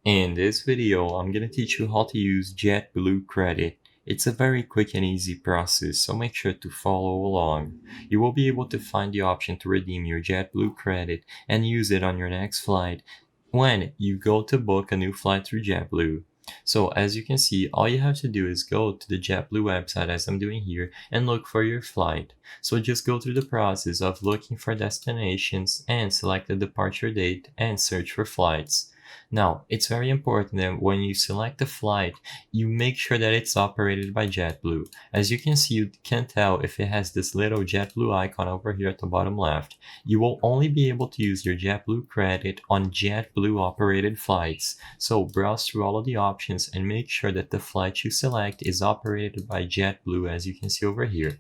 In this video, I'm gonna teach you how to use Jetblue credit. It's a very quick and easy process, so make sure to follow along. You will be able to find the option to redeem your Jetblue credit and use it on your next flight when you go to book a new flight through Jetblue. So as you can see, all you have to do is go to the Jetblue website as I'm doing here and look for your flight. So just go through the process of looking for destinations and select the departure date and search for flights. Now, it's very important that when you select a flight, you make sure that it's operated by Jetblue. As you can see, you can tell if it has this little Jetblue icon over here at the bottom left. You will only be able to use your Jetblue credit on Jetblue operated flights. So browse through all of the options and make sure that the flight you select is operated by Jetblue, as you can see over here.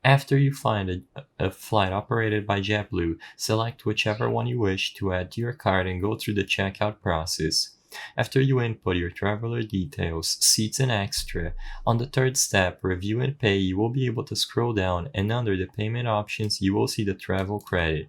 After you find a flight operated by Jetblue, select whichever one you wish to add to your card and go through the checkout process. After you input your traveler details, seats and extra, on the third step, review and pay, you will be able to scroll down and under the payment options, you will see the travel credit.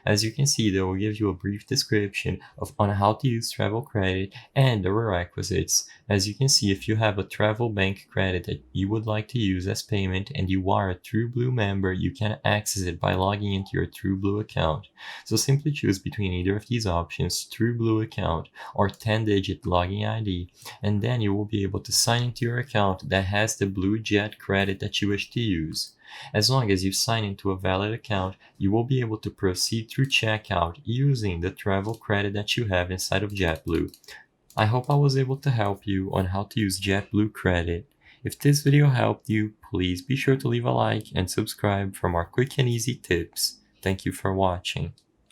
As you can see, they will give you a brief description on how to use travel credit and the prerequisites. As you can see, if you have a travel bank credit that you would like to use as payment and you are a TrueBlue member, you can access it by logging into your TrueBlue account. So simply choose between either of these options, TrueBlue account or 10-digit login ID, and then you will be able to sign into your account that has the Blue Jet credit that you wish to use. As long as you sign into a valid account, you will be able to proceed through checkout using the travel credit that you have inside of JetBlue. I hope I was able to help you on how to use JetBlue credit. If this video helped you, please be sure to leave a like and subscribe for more quick and easy tips. Thank you for watching.